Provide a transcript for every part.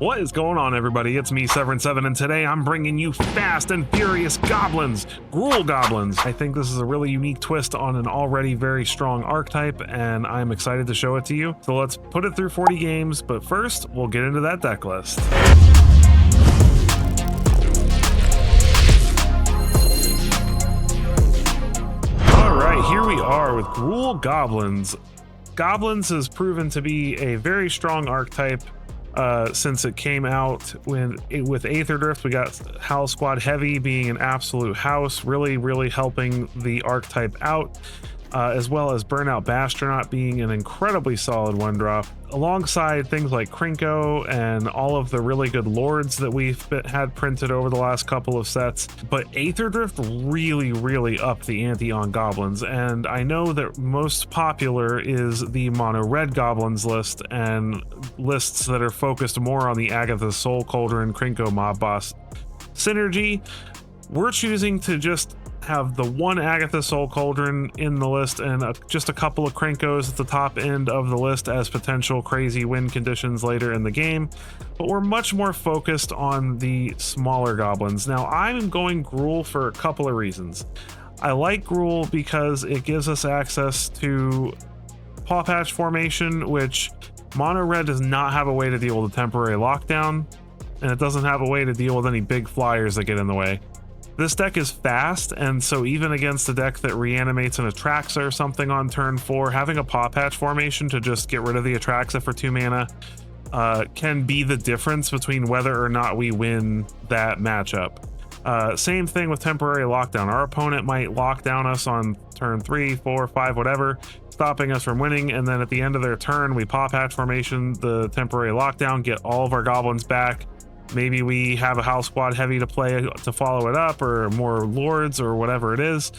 What is going on, everybody? It's me, Severin7, and today I'm bringing you Fast and Furious Goblins, Gruul Goblins. I think this is a really unique twist on an already very strong archetype, and I'm excited to show it to you. So let's put it through 40 games, but first, we'll get into that deck list. Alright, here we are with Gruul Goblins. Goblins has proven to be a very strong archetype since it came out with Aetherdrift. We got House Squad Heavy being an absolute house, really helping the archetype out, as well as Burnout Bastronaut being an incredibly solid one drop, alongside things like Krinko and all of the really good lords that we've had printed over the last couple of sets. But Aetherdrift really upped the ante on goblins, and I know that most popular is the mono red goblins list and lists that are focused more on the Agatha Soul Cauldron Krinko mob boss synergy. We're choosing to just have the one Agatha Soul Cauldron in the list and just a couple of Krinkos at the top end of the list as potential crazy win conditions later in the game, but we're much more focused on the smaller goblins. Now, I'm going Gruul for a couple of reasons. I like Gruul because it gives us access to Paw Patch formation, which mono red does not have a way to deal with a temporary lockdown, and it doesn't have a way to deal with any big flyers that get in the way. This deck is fast, and so even against a deck that reanimates an Atraxa or something on turn 4, having a Paw Patch formation to just get rid of the Atraxa for 2 mana can be the difference between whether or not we win that matchup. Same thing with temporary lockdown. Our opponent might lock down us on turn 3, 4, 5, whatever, stopping us from winning, and then at the end of their turn, we Paw Patch formation the temporary lockdown, get all of our goblins back. Maybe we have a House Squad Heavy to play to follow it up, or more Lords, or whatever it is.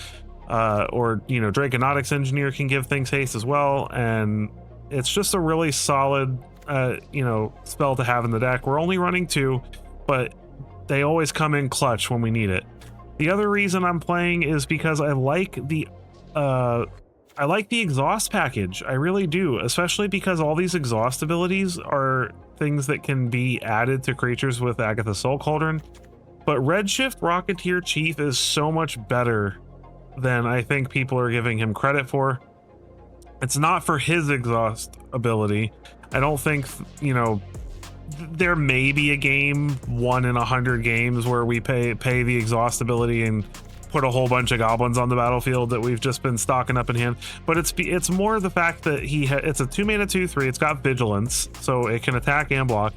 Or, you know, Draconautics Engineer can give things haste as well, and it's just a really solid, spell to have in the deck. We're only running 2, but they always come in clutch when we need it. The other reason I'm playing is because I like the exhaust package. I really do, especially because all these exhaust abilities are things that can be added to creatures with Agatha Soul Cauldron. But Redshift Rocketeer Chief is so much better than I think people are giving him credit for. It's not for his exhaust ability. I don't think, there may be a game, 1 in 100 games, where we pay the exhaust ability and put a whole bunch of goblins on the battlefield that we've just been stocking up in hand. But it's more the fact that it's a 2 mana 2/3. It's got vigilance, so it can attack and block,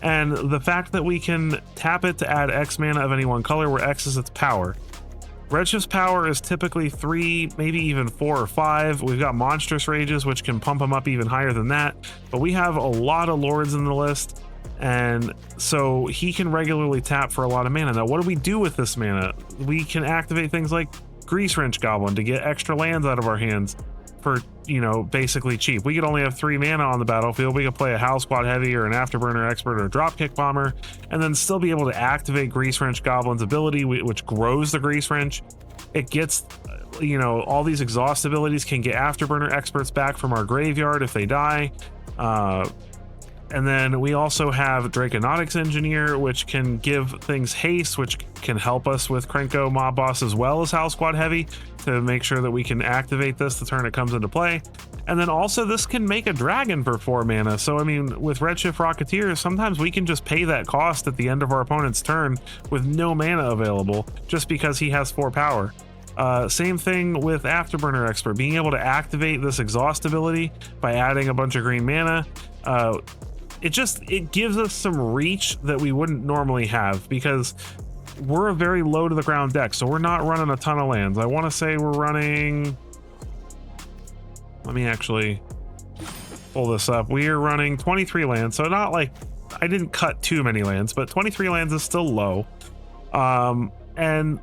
and the fact that we can tap it to add X mana of any one color, where X is its power. Redshift's power is typically 3, maybe even 4 or 5. We've got Monstrous Rages, which can pump them up even higher than that, but we have a lot of lords in the list, and so he can regularly tap for a lot of mana. Now, what do we do with this mana? We can activate things like Grease Wrench Goblin to get extra lands out of our hands for, basically cheap. We could only have 3 mana on the battlefield. We could play a House Squad Heavy or an Afterburner Expert or a Dropkick Bomber, and then still be able to activate Grease Wrench Goblin's ability, which grows the Grease Wrench. It gets, all these exhaust abilities can get Afterburner Experts back from our graveyard if they die. And then we also have Draconautics Engineer, which can give things haste, which can help us with Krinko mob boss as well as House Squad Heavy to make sure that we can activate this the turn it comes into play. And then also this can make a dragon for 4 mana. So, I mean, with Redshift Rocketeer, sometimes we can just pay that cost at the end of our opponent's turn with no mana available just because he has 4 power. Same thing with Afterburner Expert, being able to activate this exhaust ability by adding a bunch of green mana. It gives us some reach that we wouldn't normally have, because we're a very low to the ground deck, so we're not running a ton of lands. I want to say we're running, let me actually pull this up. We are running 23 lands, so not like I didn't cut too many lands, but 23 lands is still low. And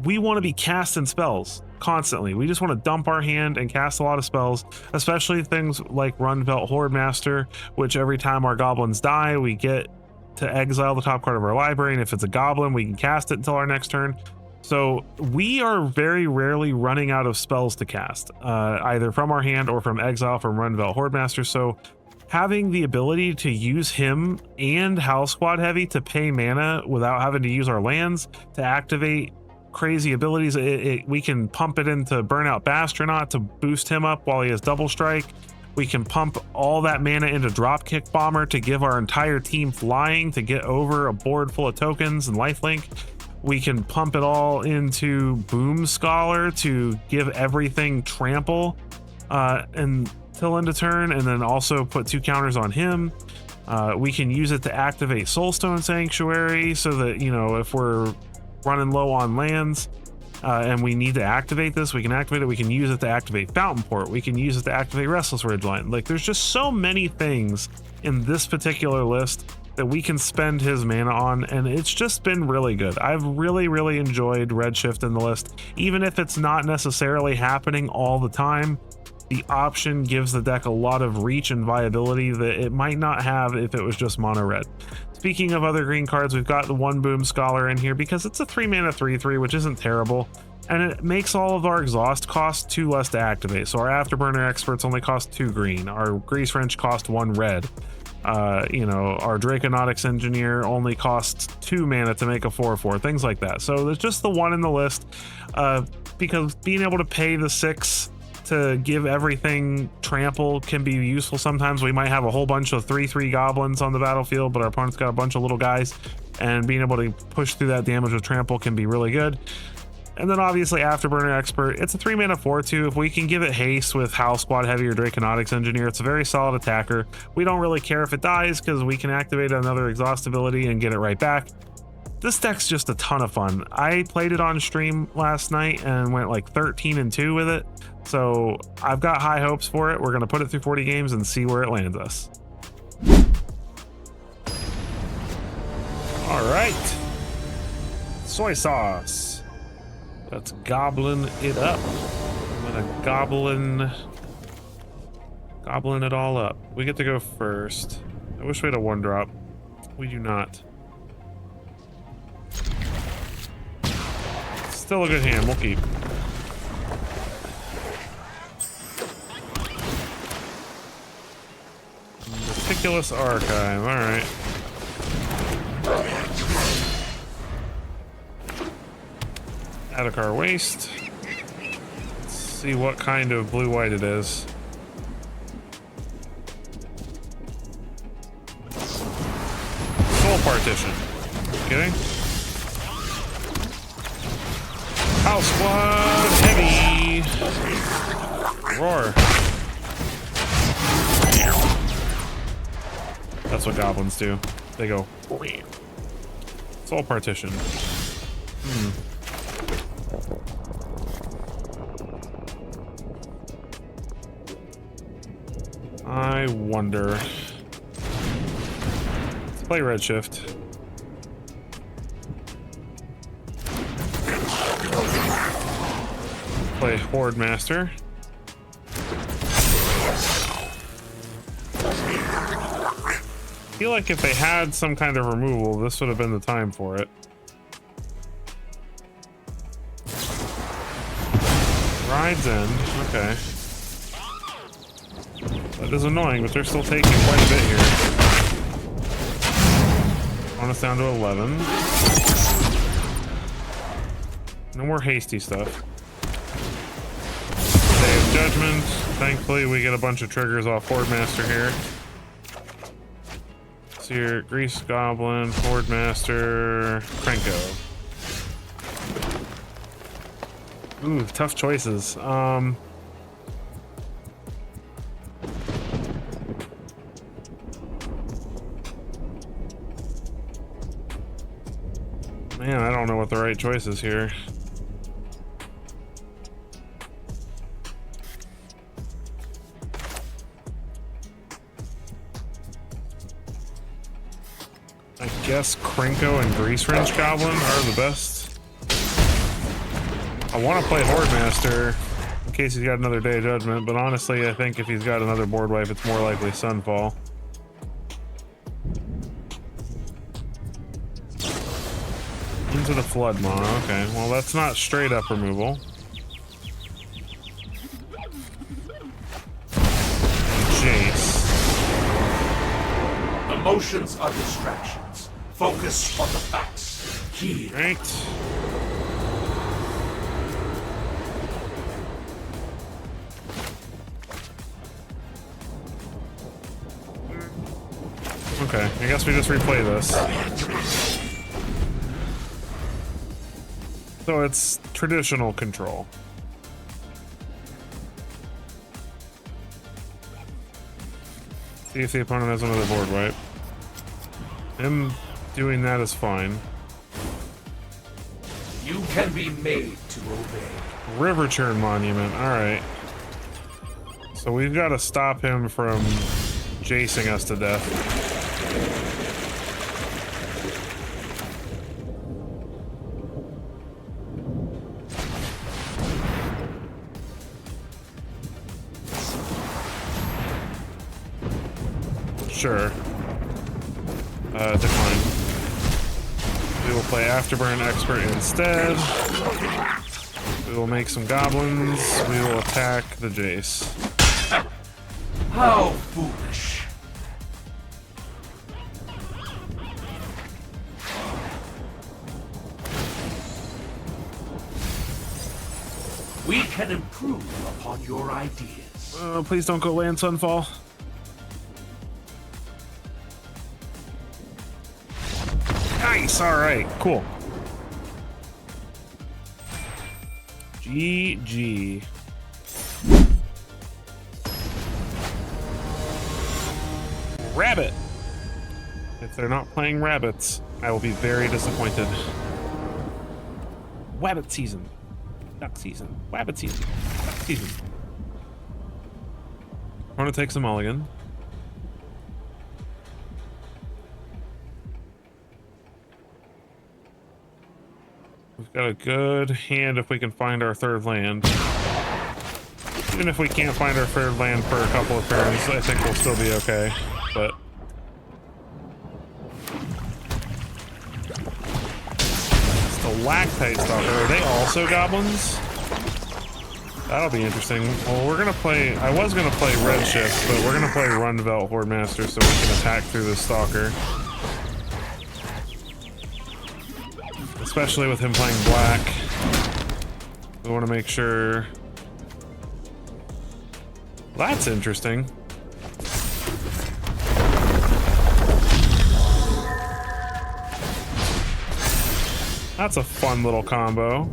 we want to be casting spells constantly. We just want to dump our hand and cast a lot of spells, especially things like Runvelt Hordemaster, which every time our goblins die, we get to exile the top card of our library, and if it's a goblin, we can cast it until our next turn. So we are very rarely running out of spells to cast, either from our hand or from exile from Runvelt Hordemaster. So having the ability to use him and House Squad Heavy to pay mana without having to use our lands to activate crazy abilities. We can pump it into Burnout Bastronaut to boost him up while he has Double Strike. We can pump all that mana into Dropkick Bomber to give our entire team flying to get over a board full of tokens and lifelink. We can pump it all into Boom Scholar to give everything trample until end of turn, and then also put 2 counters on him. We can use it to activate Soulstone Sanctuary so that, you know, if we're running low on lands and we need to activate this, we can activate it. We can use it to activate Fountain Port. We can use it to activate Restless Ridgeline. Like, there's just so many things in this particular list that we can spend his mana on, and it's just been really good. I've really enjoyed Redshift in the list. Even if it's not necessarily happening all the time, the option gives the deck a lot of reach and viability that it might not have if it was just mono red. Speaking of other green cards, we've got the 1 Boom Scholar in here because it's a 3 mana 3/3, which isn't terrible, and it makes all of our exhaust cost 2 less to activate. So our Afterburner Experts only cost 2 green, our Grease Wrench cost 1 red. You know, our Draconautics Engineer only costs 2 mana to make a 4/4, things like that. So there's just the 1 in the list, because being able to pay the 6 to give everything trample can be useful. Sometimes we might have a whole bunch of 3/3 goblins on the battlefield, but our opponent's got a bunch of little guys, and being able to push through that damage with trample can be really good. And then obviously Afterburner Expert, it's a 3 mana 4/2. If we can give it haste with House Squad Heavy or Draconautics Engineer, it's a very solid attacker. We don't really care if it dies because we can activate another exhaust ability and get it right back. This deck's just a ton of fun. I played it on stream last night and went like 13-2 with it. So I've got high hopes for it. We're going to put it through 40 games and see where it lands us. All right. Soy sauce. Let's goblin it up. I'm going to goblin it all up. We get to go first. I wish we had a 1-drop. We do not. Still a good hand. We'll keep. Meticulous Archive. All right. Adakar Waste. Let's see what kind of blue-white it is. Soul Partition. Kidding? House Squad Heavy. Roar. That's what goblins do. They go. Soul Partition. I wonder. Let's play Redshift. Play Horde Master. I feel like if they had some kind of removal, this would have been the time for it. Ride's End. Okay. That is annoying, but they're still taking quite a bit here. On us down to 11. No more hasty stuff. Day of Judgment. Thankfully, we get a bunch of triggers off Horde Master here. Seer, Grease Goblin, Horde Master, Krenko. Ooh, tough choices. Man, I don't know what the right choice is here. I guess Krenko and Grease Wrench Goblin are the best. I want to play Horde Master in case he's got another Day of Judgment, but honestly, I think if he's got another board wipe, it's more likely Sunfall. Into the Flood Mono. Okay, well, that's not straight up removal. Jace. Emotions are distractions. Focus on the facts. Heal. Right. Okay, I guess we just replay this. So it's traditional control. See if the opponent has another board wipe. Him doing that is fine. You can be made to obey. River Churn Monument, alright. So we've got to stop him from chasing us to death. Sure. Decline. We will play Afterburn Expert instead. We will make some goblins. We will attack the Jace. How foolish. We can improve upon your ideas. Please don't go land Sunfall. Nice, alright, cool. GG. Rabbit! If they're not playing rabbits, I will be very disappointed. Wabbit season. Duck season. Wabbit season. Duck season. I want to take some mulligan. We've got a good hand if we can find our third land. Even if we can't find our third land for a couple of turns, I think we'll still be okay. But Stalactite Stalker, are they also goblins? That'll be interesting. Well, we're gonna play. I was gonna play Redshift, but we're gonna play Rundvelt Hordemaster so we can attack through the Stalker. Especially with him playing black. We want to make sure. That's interesting. That's a fun little combo.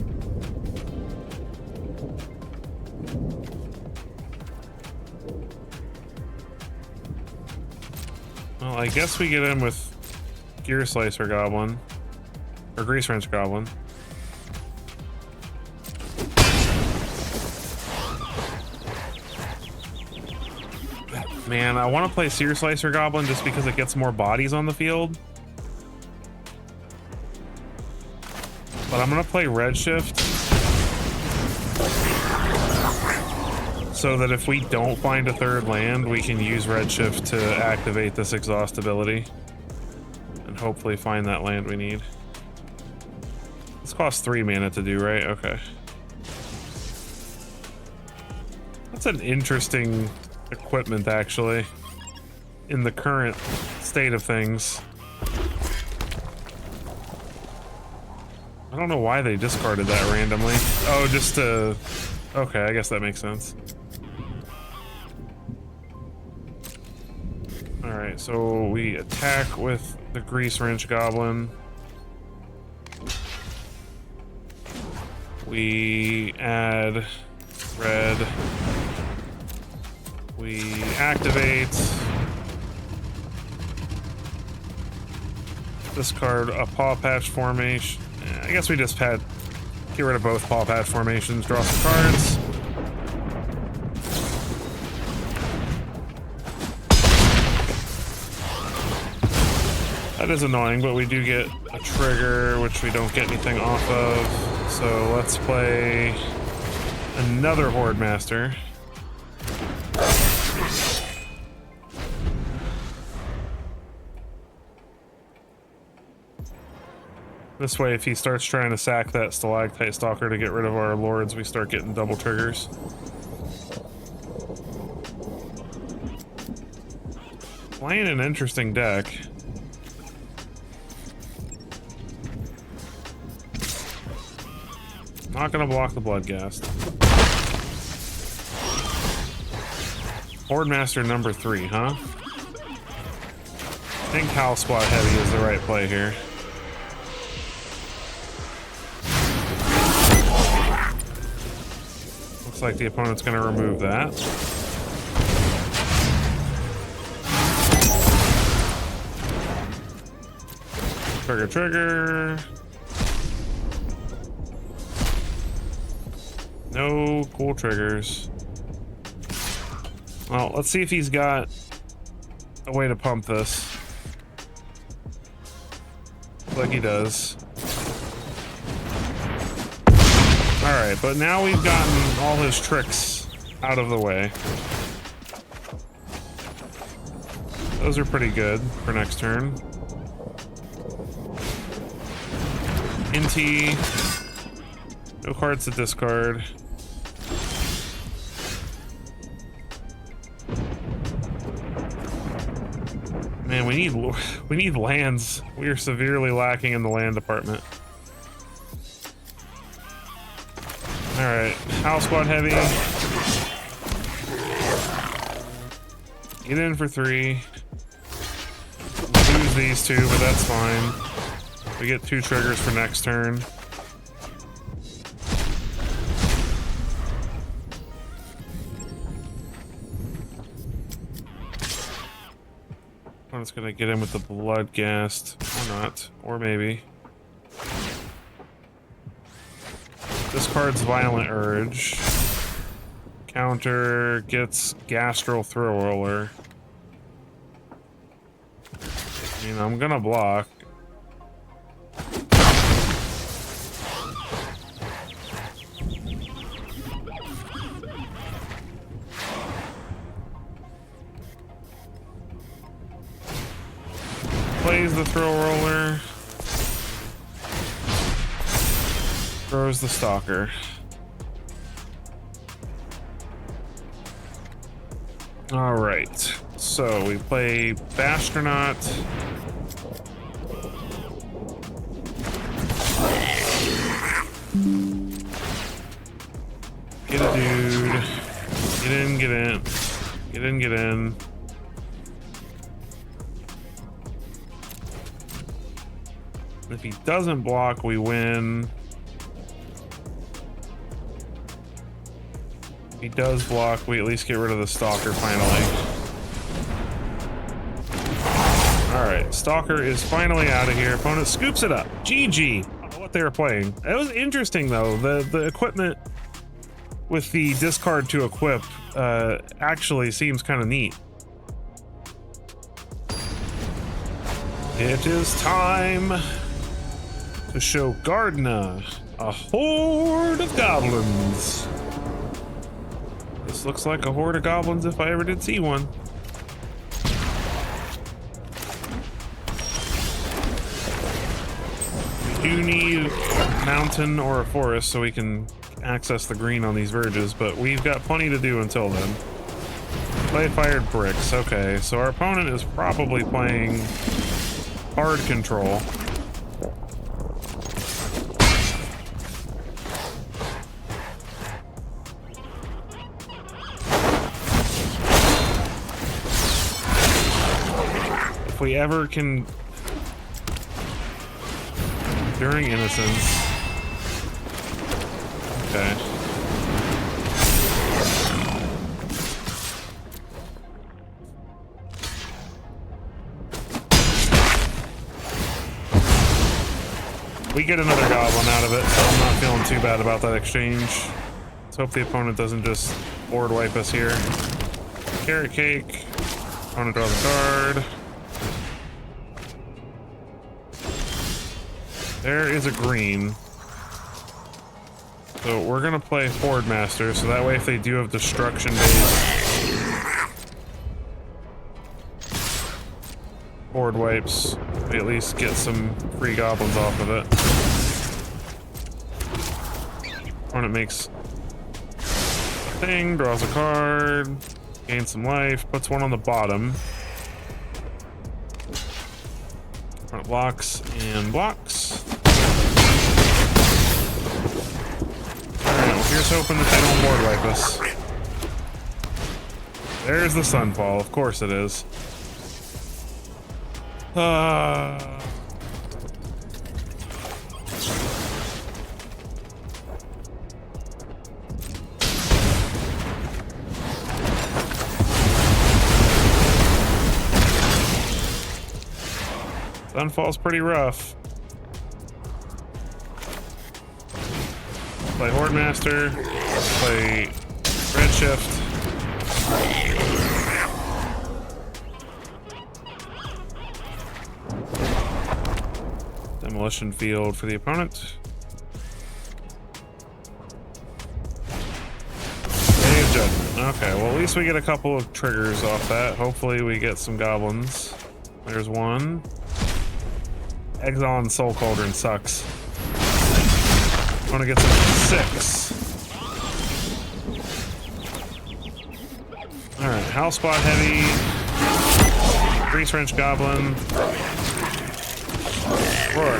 Well, I guess we get in with Gear Slicer Goblin. Or Grease Wrench Goblin. Man, I want to play Sear Slicer Goblin just because it gets more bodies on the field. But I'm going to play Redshift. So that if we don't find a third land, we can use Redshift to activate this exhaust ability. And hopefully find that land we need. This costs 3 mana to do, right? Okay. That's an interesting equipment, actually, in the current state of things. I don't know why they discarded that randomly. Oh, just to... Okay, I guess that makes sense. Alright, so we attack with the Grease Wrench Goblin. We add red. We activate. Discard a Paw Patch formation. I guess we just had get rid of both Paw Patch formations, draw some cards. That is annoying, but we do get a trigger, which we don't get anything off of. So let's play another Horde Master. This way, if he starts trying to sack that Stalactite Stalker to get rid of our lords, we start getting double triggers. Playing an interesting deck. Not gonna block the Bloodghast. Hordemaster number 3, huh? I think House Squad Heavy is the right play here. Looks like the opponent's gonna remove that. Trigger, trigger. No cool triggers. Well, let's see if he's got a way to pump this. Looks like he does. Alright, but now we've gotten all his tricks out of the way. Those are pretty good for next turn. Inti. No cards to discard. Man, we need lands. We are severely lacking in the land department. All right, House Squad Heavy. Get in for 3. Lose these 2, but that's fine. We get 2 triggers for next turn. I'm just gonna get in with the Bloodghast, or not, or maybe. Discards Violent Urge. Counter gets Gastral Throw Roller. I mean, I'm gonna block. Plays the Throw Roller. Throws the Stalker. Alright, so we play Bastronaut. Get a dude. Get in, get in. Get in, get in. If he doesn't block, we win. If he does block, we at least get rid of the Stalker finally. Alright, Stalker is finally out of here. Opponent scoops it up. GG. What they were playing. It was interesting though. The equipment with the discard to equip actually seems kind of neat. It is time to show Gardner a horde of goblins. This looks like a horde of goblins if I ever did see one. We do need a mountain or a forest so we can access the green on these verges, but we've got plenty to do until then. Play fired bricks. Okay, so our opponent is probably playing hard control. If we ever can... During Innocence. Okay. We get another goblin out of it, so I'm not feeling too bad about that exchange. Let's hope the opponent doesn't just board wipe us here. Carrot cake. Opponent draws a card. There is a green. So we're gonna play Horde Master, so that way if they do have destruction based board wipes, we at least get some free goblins off of it. Opponent makes a thing, draws a card, gains some life, puts one on the bottom. Opponent blocks and blocks. Here's hoping that they don't board wipe us. There's the sunfall. Of course it is. Sunfall's pretty rough. Play Horde Master. Play Redshift. Demolition Field for the opponent. Day of Judgment. Okay, well at least we get a couple of triggers off that. Hopefully we get some goblins. There's one. Exile and Soul Cauldron sucks. I want to get some 6. Alright, House Spot Heavy. Grease Wrench Goblin. Roar.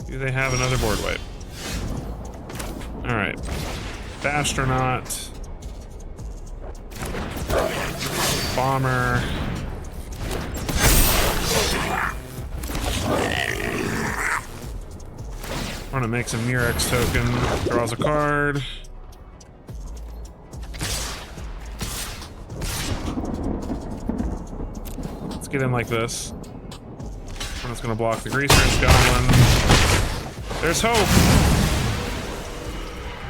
Do they have another board wipe? Alright. Astronaut. Bomber. I'm gonna make some Murex token. Draws a card. Let's get in like this. I'm just gonna block the Grease Wrench Goblin. There's hope!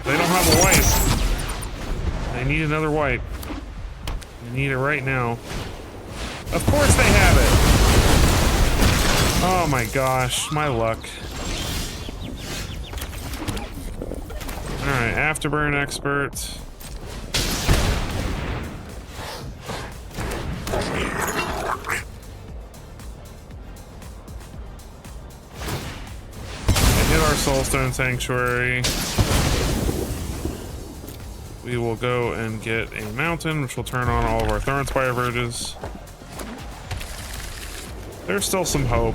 They don't have a wipe. They need another wipe. They need it right now. Of course they have it! Oh my gosh, my luck. Alright, Afterburn Expert. Hit our Soulstone Sanctuary. We will go and get a mountain, which will turn on all of our Thornspire Verges. There's still some hope.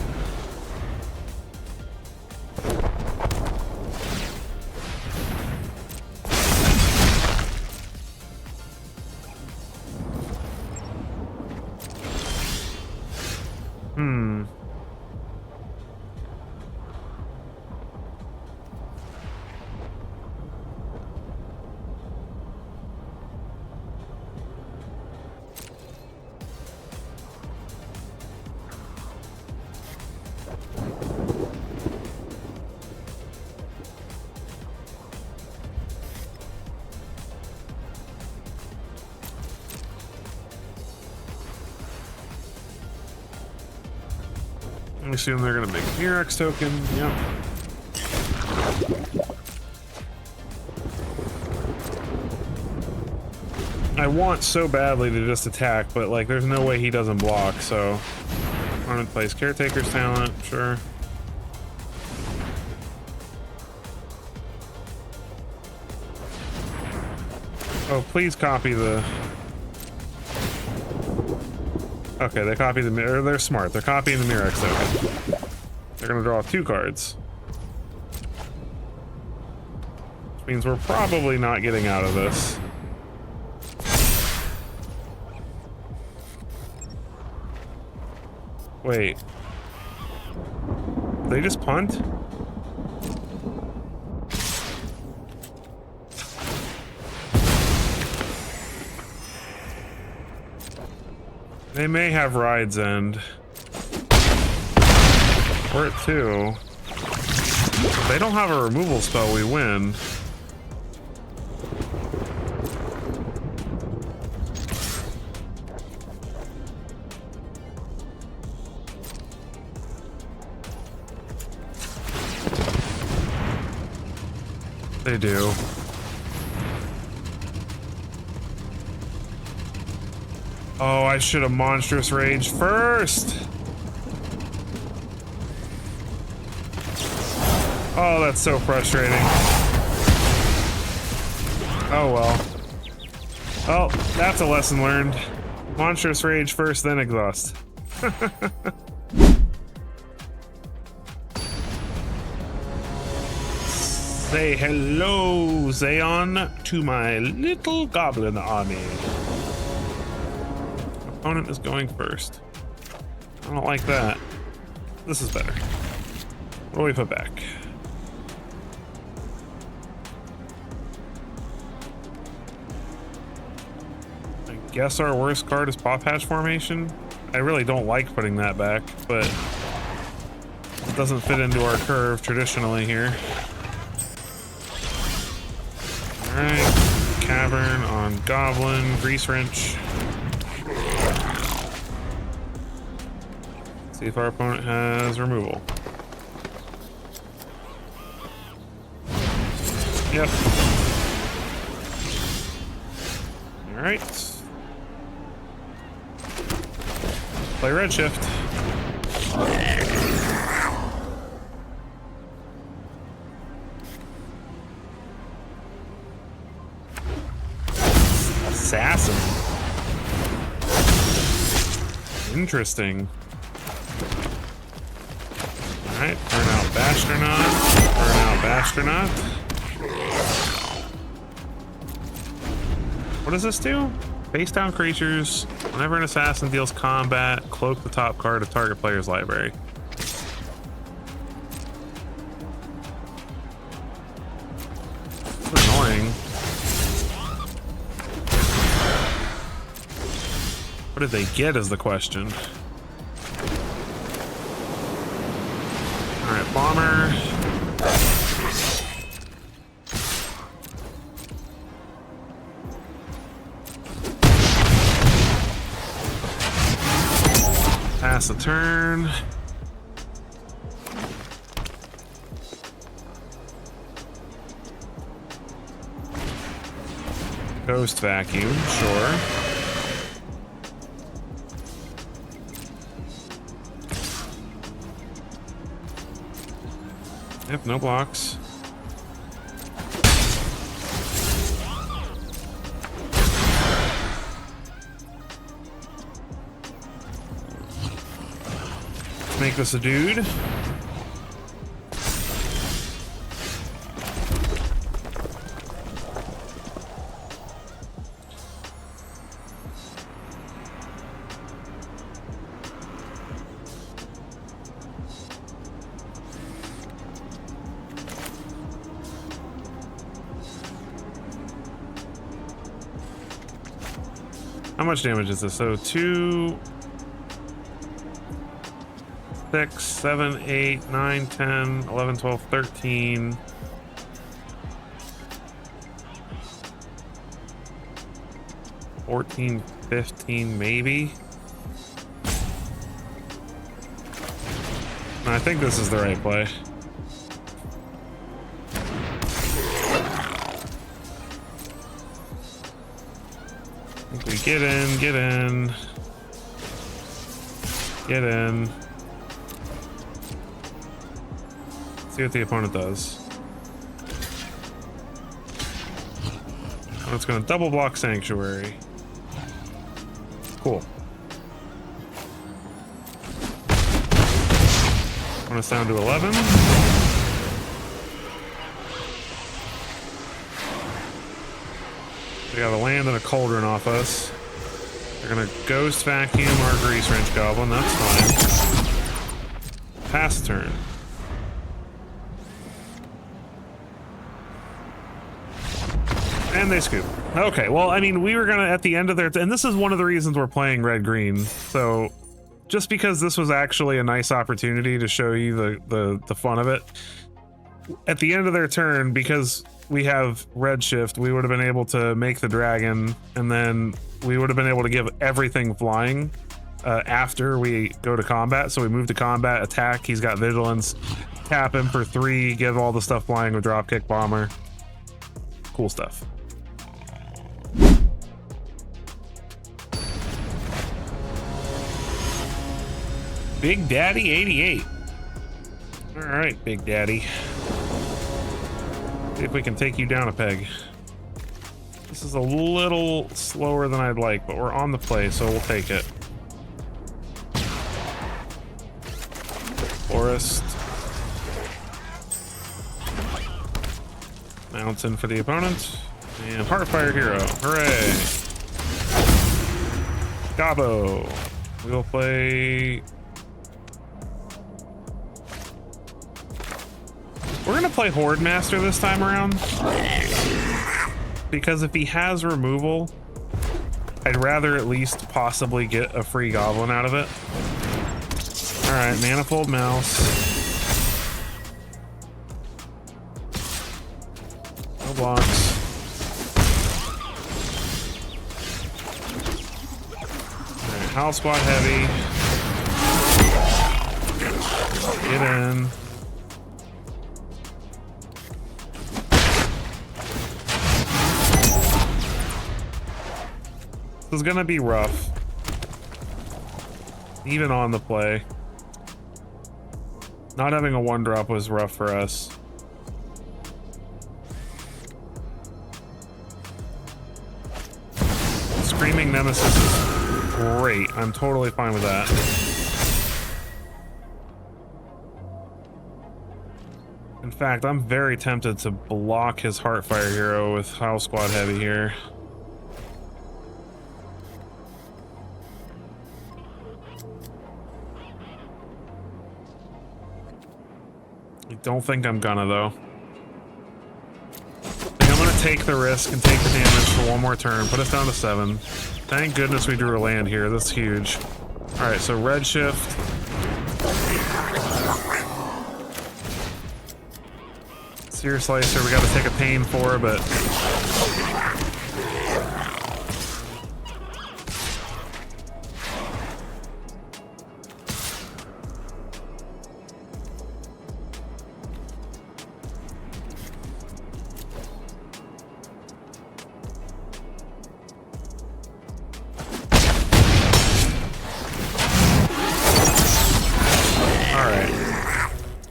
I assume they're gonna make a Murex token. Yep. I want so badly to just attack, but like there's no way he doesn't block, so Armament plays Caretaker's Talent, sure. Oh, please copy the... Okay, they copy the mirror. They're smart. They're copying the Murex token. They're gonna draw 2 cards. Which means we're probably not getting out of this. Wait. They just punt? They may have Ride's End. We're at 2. If they don't have a removal spell, we win. They do. Oh, I should have Monstrous Rage first. Oh, that's so frustrating. Oh well. Oh, that's a lesson learned. Monstrous Rage first, then exhaust. Say hello, Zayon, to my little goblin army. Opponent is going first. I don't like that. This is better. What do we put back? I guess our worst card is Paw Patch Formation. I really don't like putting that back, but it doesn't fit into our curve traditionally here. Alright, Cavern on Goblin, Grease Wrench. See if our opponent has removal. Yep. Alright. Play Redshift. Assassin. Interesting. Alright, burn out Bastronaut. Burn out Bastronaut. What does this do? Face down creatures. Whenever an assassin deals combat, cloak the top card of target player's library. That's annoying. What did they get is the question. Alright, Bomber. Pass the turn. Ghost Vacuum, sure. Yep, no blocks. Let's make this a dude. How much damage is this? So 2, 6, 7, 8, 9, 10, 11, 12, 13. $14, 15, maybe. No, I think this is the right play. Get in, get in. Get in. See what the opponent does. Oh, it's going to double block Sanctuary. Cool. Want us down to 11. We got a land and a cauldron off us. They're gonna Ghost Vacuum our Grease Wrench Goblin, that's fine. Pass the turn. And they scoop. Okay, well, I mean, we were gonna, at the end of their, and this is one of the reasons we're playing red-green, so just because this was actually a nice opportunity to show you the fun of it, at the end of their turn, because we have Redshift, we would have been able to make the dragon, and then we would have been able to give everything flying after we go to combat. So we move to combat, attack, he's got vigilance, tap him for 3, give all the stuff flying with Dropkick Bomber. Cool stuff. Big Daddy 88. All right, Big Daddy. See if we can take you down a peg. This is a little slower than I'd like, but we're on the play, so we'll take it. Forest. Mountain for the opponent. And Heartfire Hero. Hooray! Gobbo. We'll play... We're gonna play Horde Master this time around. Because if he has removal, I'd rather at least possibly get a free Goblin out of it. Alright, Manifold Mouse. No blocks. Alright, Howl Squad Heavy. Get in. This is gonna be rough. Even on the play. Not having a 1-drop was rough for us. Screaming Nemesis is great. I'm totally fine with that. In fact, I'm very tempted to block his Heartfire Hero with Howl Squad Heavy here. I don't think I'm gonna, though. I think I'm gonna take the risk and take the damage for one more turn. Put us down to 7. Thank goodness we drew a land here. That's huge. Alright, so red shift. Sear Slicer, we gotta take a pain for, but...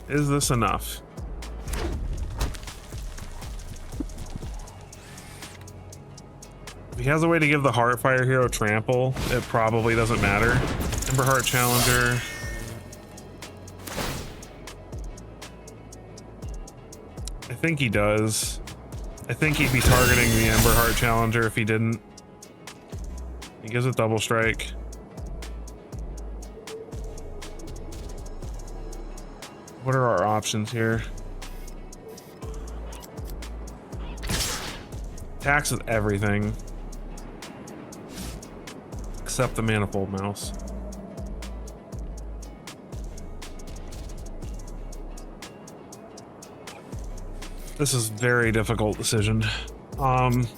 Is this enough? If he has a way to give the Heartfire Hero trample, it probably doesn't matter. Emberheart Challenger. I think he does. I think he'd be targeting the Emberheart Challenger if he didn't. He gives a double strike. What are our options here? Attacks with everything. Except the Manifold Mouse. This is a very difficult decision. I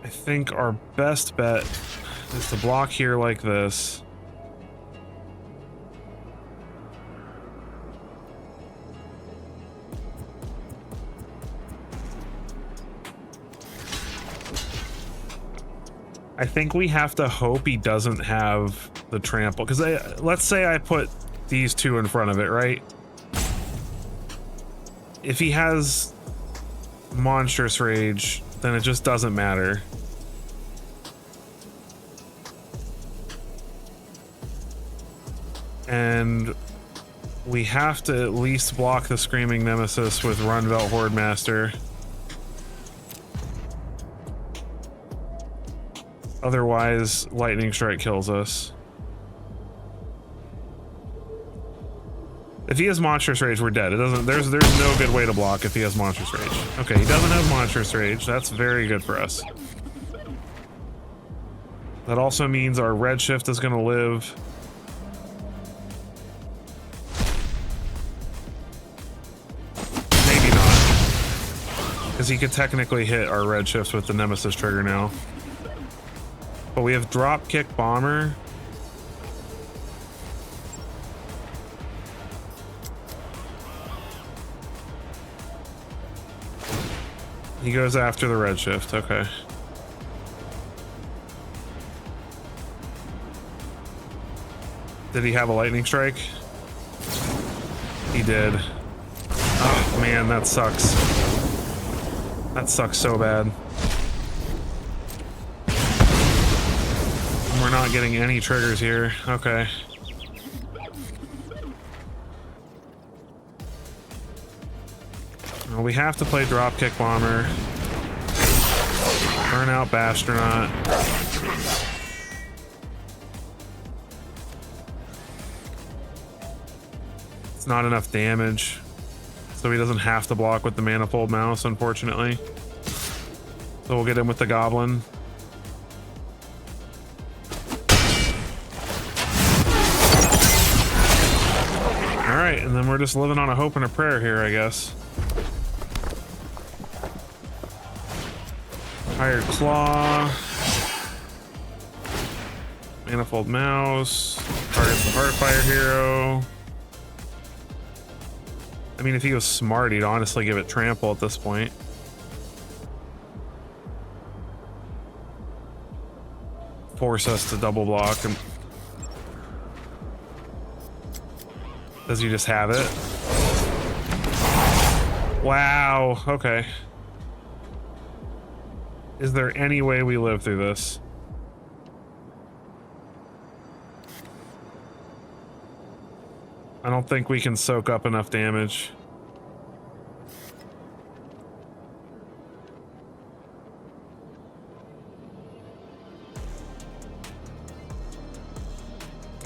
think our best bet is to block here like this. I think we have to hope he doesn't have the trample, because let's say I put these two in front of it, right? If he has Monstrous Rage, then it just doesn't matter. And we have to at least block the Screaming Nemesis with Runvelt Horde Master. Otherwise, Lightning Strike kills us. If he has Monstrous Rage, we're dead. It doesn't. There's no good way to block if he has Monstrous Rage. Okay, he doesn't have Monstrous Rage. That's very good for us. That also means our Redshift is going to live. Maybe not, because he could technically hit our Redshift with the Nemesis trigger now. But we have Dropkick Bomber. He goes after the Redshift, okay. Did he have a Lightning Strike? He did. Oh man, that sucks. That sucks so bad. We're not getting any triggers here. Okay. Well, we have to play Dropkick Bomber. Burn out Bastronaut. It's not enough damage, so he doesn't have to block with the Manifold Mouse, unfortunately. So we'll get him with the Goblin. Alright, and then we're just living on a hope and a prayer here, I guess. Hired Claw. Manifold Mouse. Targets the Heartfire hero. I mean, if he was smart, he'd honestly give it Trample at this point. Force us to double block him. Does he just have it? Wow, okay. Is there any way we live through this? I don't think we can soak up enough damage.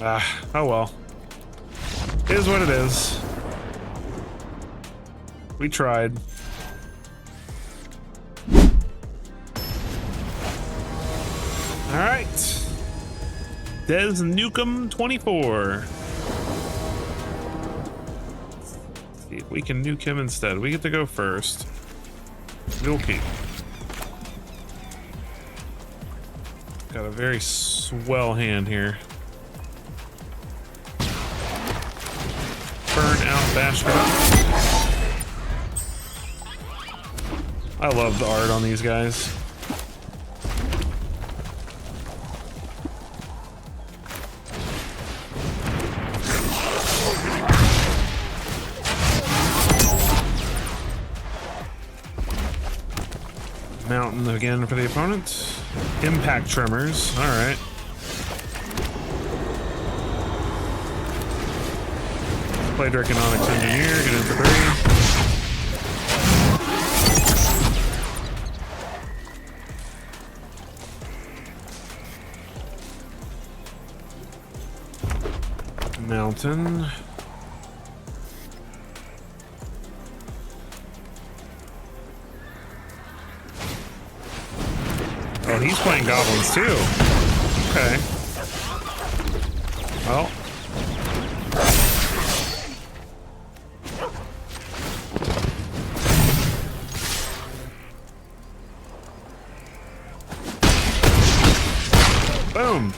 Ah, oh well. It is what it is. We tried. Alright. Des Nukem 24. See if we can nuke him instead. We get to go first. We'll keep. Got a very swell hand here. Burn out Bastion. I love the art on these guys. Mountain again for the opponent. Impact Tremors. All right. Play Draconomics Engineer. Get in for 3. Mountain. Oh, he's playing goblins too. Okay. Well. Boom.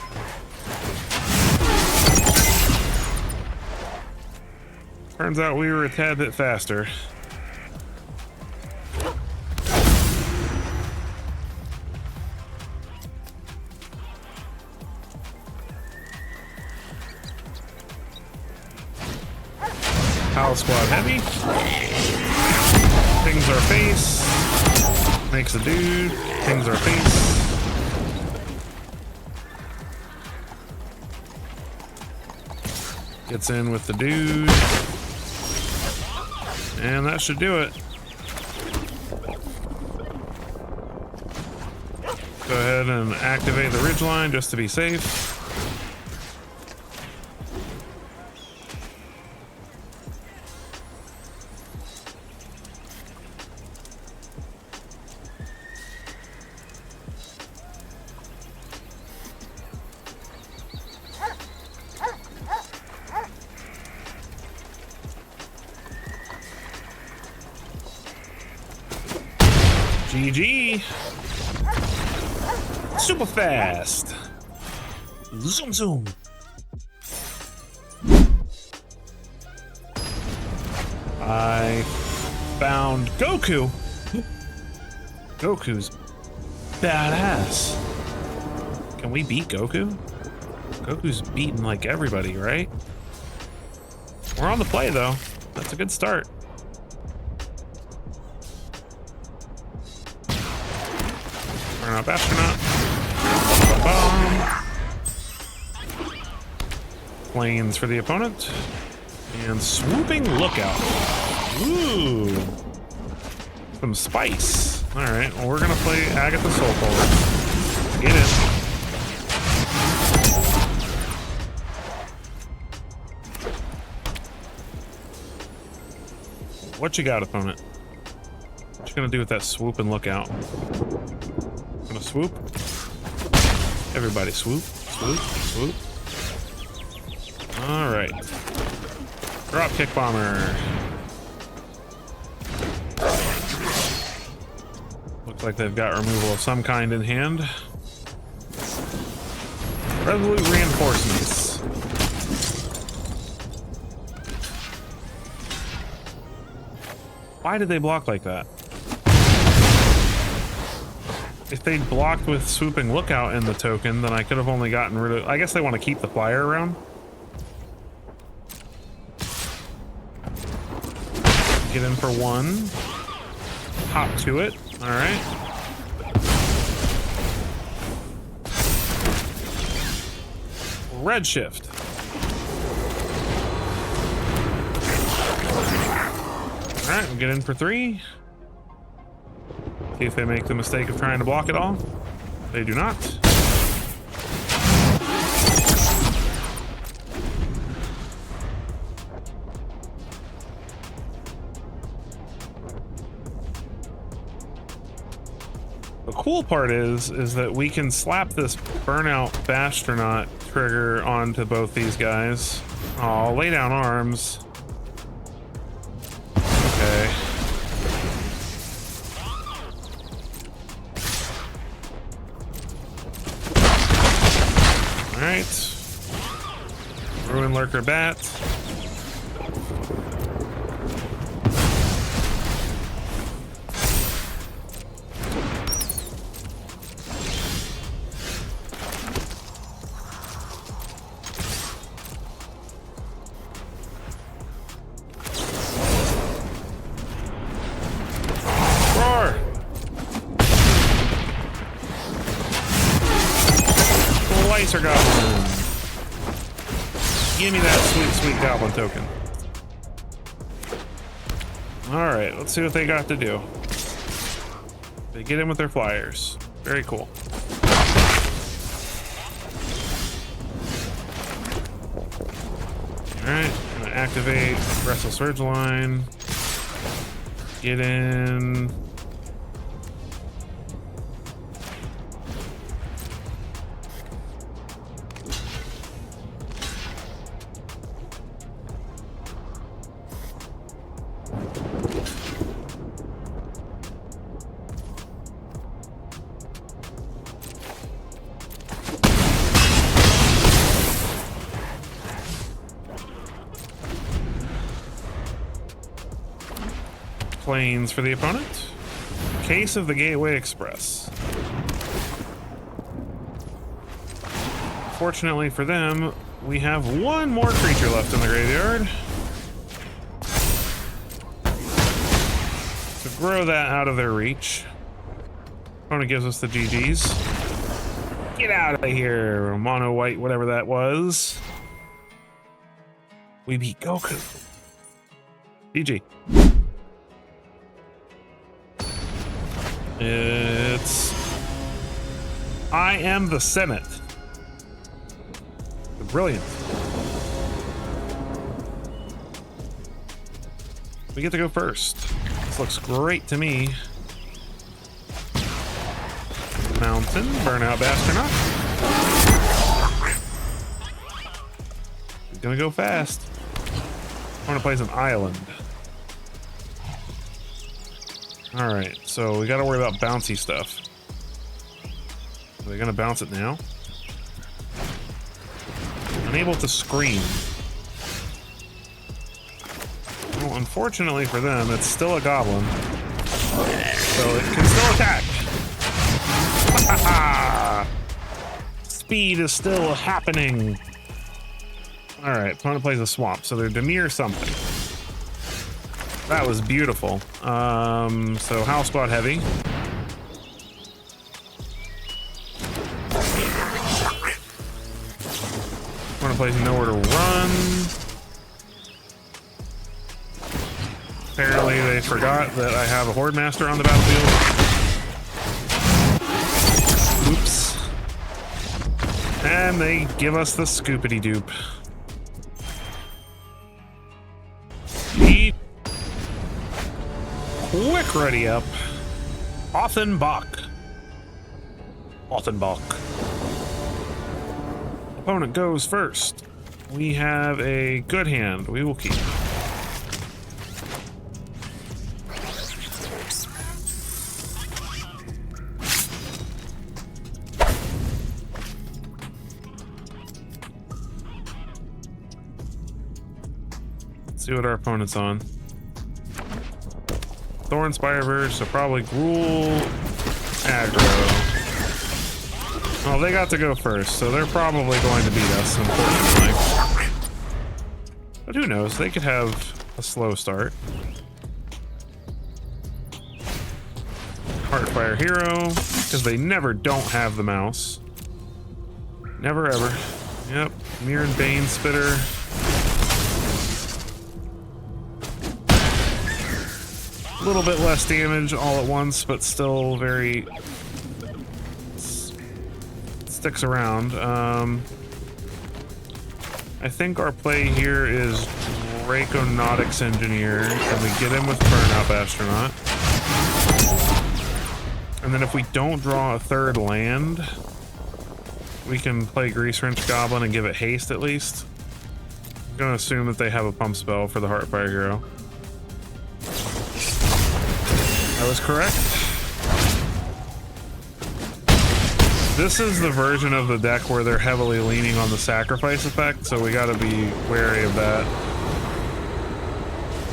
Turns out we were a tad bit faster. Power Squad Heavy. Pings our face. Makes a dude. Pings our face. Gets in with the dude. And that should do it. Go ahead and activate the ridgeline just to be safe. GG. Super fast. Zoom zoom. I found Goku. Goku's badass. Can we beat Goku? Goku's beating like everybody, right? We're on the play though. That's a good start. Burn out Astronaut. Planes for the opponent. And Swooping Lookout. Ooh. Some spice. All right, well, we're gonna play Agatha Soul Cauldron. Get in. What you got, opponent? What you gonna do with that swoop and lookout? Gonna swoop? Everybody swoop, swoop, swoop. All right. Drop kick bomber. Looks like they've got removal of some kind in hand. Resolute reinforcements. Why did they block like that? If they'd blocked with swooping lookout in the token, then I could have only gotten rid of... I guess they want to keep the flyer around. Get in for one. Hop to it. All right. Redshift. All right, we'll get in for 3. See if they make the mistake of trying to block it all. They do not. The cool part is that we can slap this burnout Bastronaut trigger onto both these guys. Oh, lay down arms. Okay. All right. Ruin Lurker Bat. Goblin. Give me that sweet, sweet goblin token. Alright, let's see what they got to do. They get in with their flyers. Very cool. Alright, I'm gonna activate Wrestle Surge Line. Get in. Planes for the opponent. Case of the Gateway Express. Fortunately for them, we have one more creature left in the graveyard. To grow that out of their reach. Opponent gives us the GGs. Get out of here, mono white, whatever that was. We beat Goku. GG. It's... I am the Senate. Brilliant. We get to go first. This looks great to me. Mountain, burnout Bastronaut. He's gonna go fast. I want to play some island. Alright, so we gotta worry about bouncy stuff. Are they gonna bounce it now? Unable to scream. Well, unfortunately for them, it's still a goblin. So it can still attack. Speed is still happening. Alright, opponent plays a swamp, so they're Demir something. That was beautiful. So House Squad heavy. Opponent plays nowhere to run. Apparently they forgot that I have a Horde Master on the battlefield. Oops. And they give us the scoopity doop. Quick ready up. Offenbach. Opponent goes first. We have a good hand. We will keep. Let's see what our opponent's on. Thorn Spireverse, so probably Gruul, aggro. Well, they got to go first, so they're probably going to beat us, unfortunately. But who knows? They could have a slow start. Heartfire Hero, because they never don't have the mouse. Never ever. Yep. Mirror and Bane Spitter. A little bit less damage all at once, but still very sticks around. I think our play here is Draconautics Engineer, and we get him with Burnout Astronaut. And then if we don't draw a third land, we can play Grease Wrench Goblin and give it haste at least. I'm gonna assume that they have a pump spell for the Heartfire Hero. I was correct. This is the version of the deck where they're heavily leaning on the sacrifice effect, so we gotta be wary of that.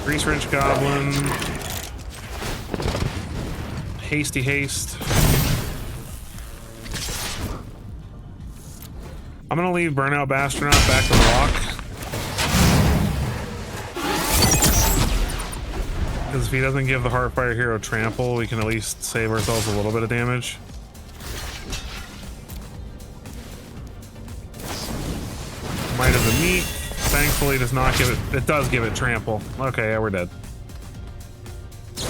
Grease Wrench Goblin. Hasty haste. I'm gonna leave Burnout Astronaut back to block. Because if he doesn't give the Heartfire Hero trample, we can at least save ourselves a little bit of damage. Might of the Meat. Thankfully does not give it... It does give it trample. Okay, yeah, we're dead.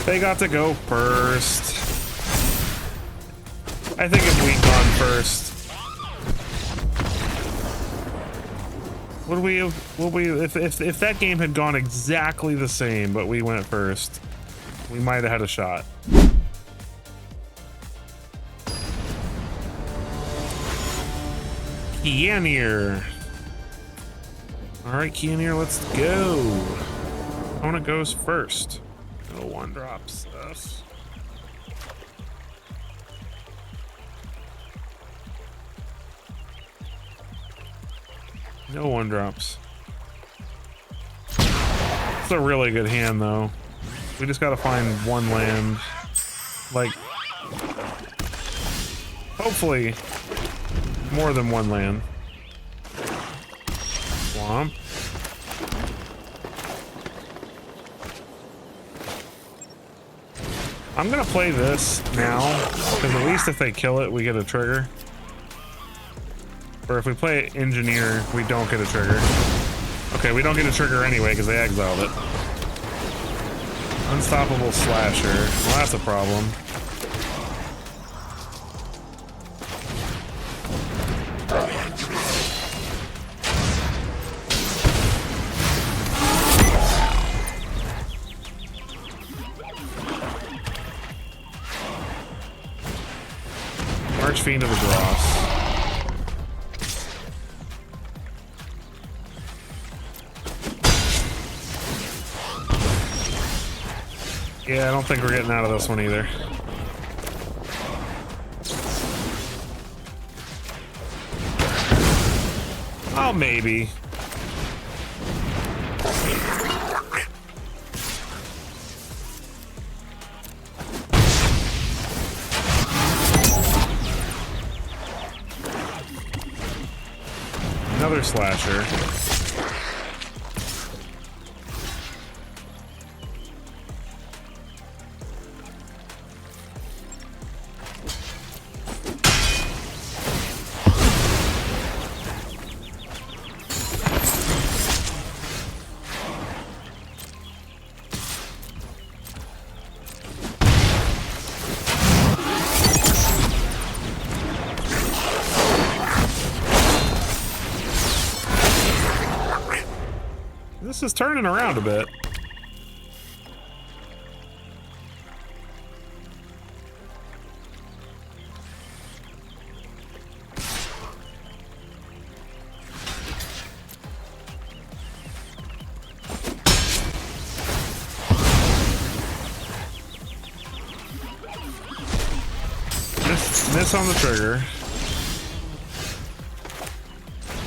They got to go first. I think if we'd gone first... Would we have, if that game had gone exactly the same, but we went first, we might have had a shot. Kianir. Alright, Kianir, let's go. Opponent goes first. No one drops us. No one drops. It's a really good hand, though. We just gotta find one land. Like, hopefully, more than one land. Swamp. I'm gonna play this now, because at least if they kill it, we get a trigger. Or if we play Engineer, we don't get a trigger. Okay, we don't get a trigger anyway because they exiled it. Unstoppable Slasher. Well, that's a problem. Archfiend of the Dross. Yeah, I don't think we're getting out of this one either. Oh, maybe. Another Slasher. This is turning around a bit. Miss on the trigger.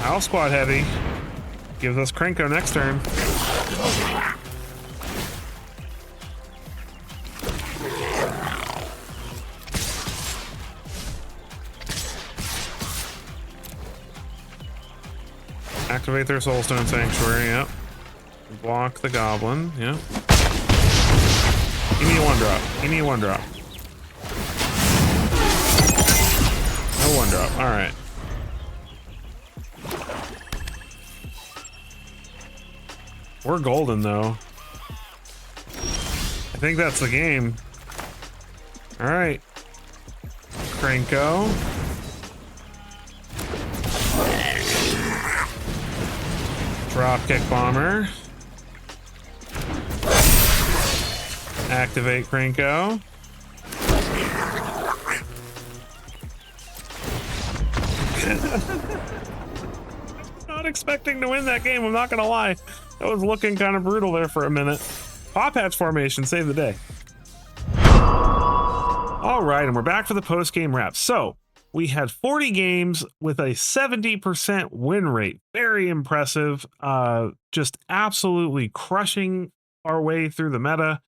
Owl Squad heavy. Gives us Krenko next turn. Activate their Soulstone Sanctuary, yep. Block the Goblin, yep. Give me a 1-drop. Give me a 1-drop. No 1-drop, alright. We're golden, though. I think that's the game. Alright. Krenko. Dropkick Bomber. Activate Krenko. Not expecting to win that game, I'm not gonna lie. That was looking kind of brutal there for a minute. Pop Hatch formation, save the day. All right, and we're back for the post-game wrap. So, we had 40 games with a 70% win rate. Very impressive. Just absolutely crushing our way through the meta.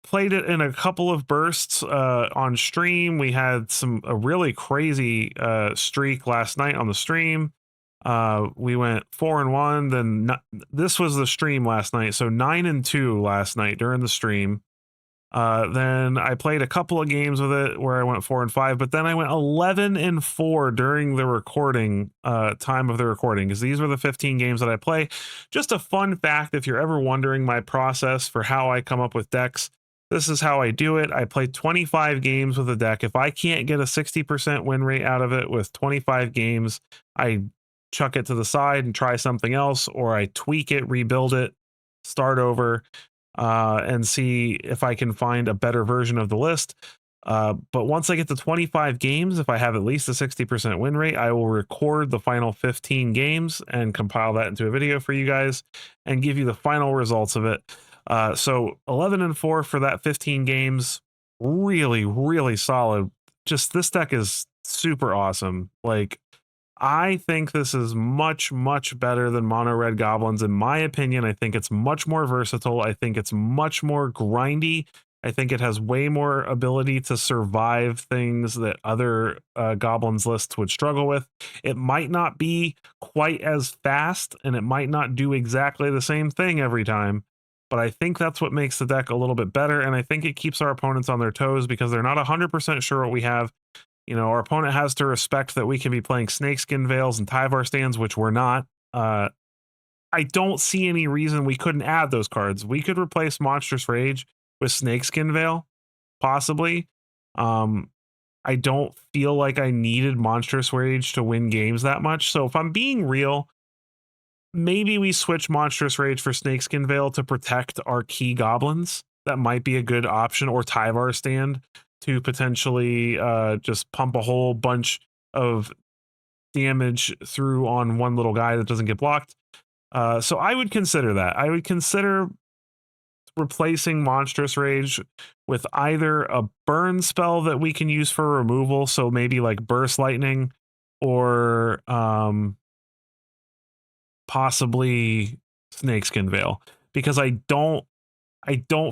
Played it in a couple of bursts on stream. We had a really crazy streak last night on the stream. We went 4-1. Then this was the stream last night, so 9-2 last night during the stream. Then I played a couple of games with it where I went 4-5, but then I went 11-4 during the recording time of the recording, because these were the 15 games that I play. Just a fun fact, if you're ever wondering my process for how I come up with decks, this is how I do it. I play 25 games with a deck. If I can't get a 60% win rate out of it with 25 games, I chuck it to the side and try something else, or I tweak it, rebuild it, start over, and see if I can find a better version of the list. But once I get to 25 games, if I have at least a 60% win rate, I will record the final 15 games and compile that into a video for you guys and give you the final results of it. So 11-4 for that 15 games. Really, really solid. Just this deck is super awesome. Like, I think this is much, much better than Mono Red Goblins. In my opinion, I think it's much more versatile. I think it's much more grindy. I think it has way more ability to survive things that other Goblins lists would struggle with. It might not be quite as fast, and it might not do exactly the same thing every time, but I think that's what makes the deck a little bit better, and I think it keeps our opponents on their toes because they're not 100% sure what we have. You know, our opponent has to respect that we can be playing Snakeskin Veils and Tyvar stands, which we're not. I don't see any reason we couldn't add those cards. We could replace Monstrous Rage with Snakeskin Veil, possibly. I don't feel like I needed Monstrous Rage to win games that much. So if I'm being real, maybe we switch Monstrous Rage for Snakeskin Veil to protect our key goblins. That might be a good option, or Tyvar stand to potentially just pump a whole bunch of damage through on one little guy that doesn't get blocked. So I would consider that. I would consider replacing Monstrous Rage with either a burn spell that we can use for removal, so maybe like Burst Lightning, or possibly Snakeskin Veil, because I don't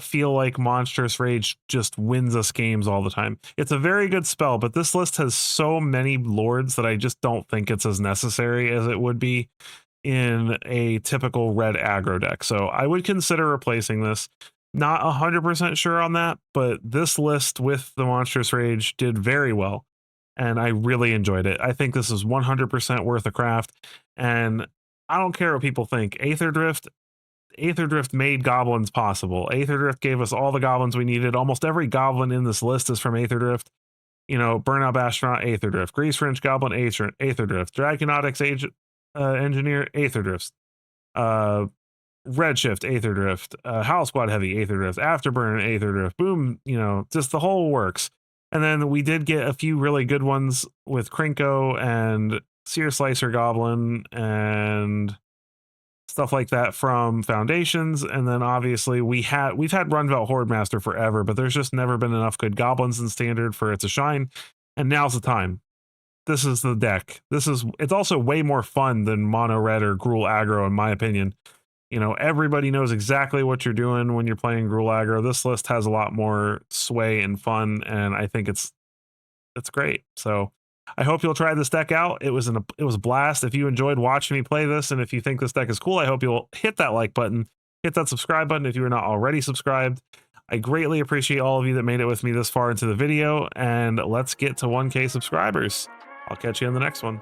feel like Monstrous Rage just wins us games all the time. It's a very good spell, but this list has so many lords that I just don't think it's as necessary as it would be in a typical red aggro deck. So I would consider replacing this. Not 100% sure on that, but this list with the Monstrous Rage did very well, and I really enjoyed it. I think this is 100% worth a craft, and I don't care what people think. Aetherdrift made goblins possible. Aetherdrift gave us all the goblins we needed. Almost every goblin in this list is from Aetherdrift. You know, Burnout Astronaut, Aetherdrift. Grease Wrench Goblin, Aetherdrift. Dragonautics Engineer, Aetherdrift. Redshift, Aetherdrift, Howl Squad Heavy, Aetherdrift, Afterburn, Aetherdrift, Boom, you know, just the whole works. And then we did get a few really good ones with Krinko and Sear Slicer Goblin and stuff like that from Foundations. And then obviously we've had Runvelt Horde Master forever, but there's just never been enough good goblins in Standard for it to shine. And now's the time. This is the deck. It's also way more fun than Mono Red or Gruul Aggro, in my opinion. You know, everybody knows exactly what you're doing when you're playing Gruul Aggro. This list has a lot more sway and fun, and I think it's great. So I hope you'll try this deck out. It was a blast. If you enjoyed watching me play this, and if you think this deck is cool, I hope you'll hit that like button, hit that subscribe button if you are not already subscribed. I greatly appreciate all of you that made it with me this far into the video, and let's get to 1K subscribers. I'll catch you in the next one.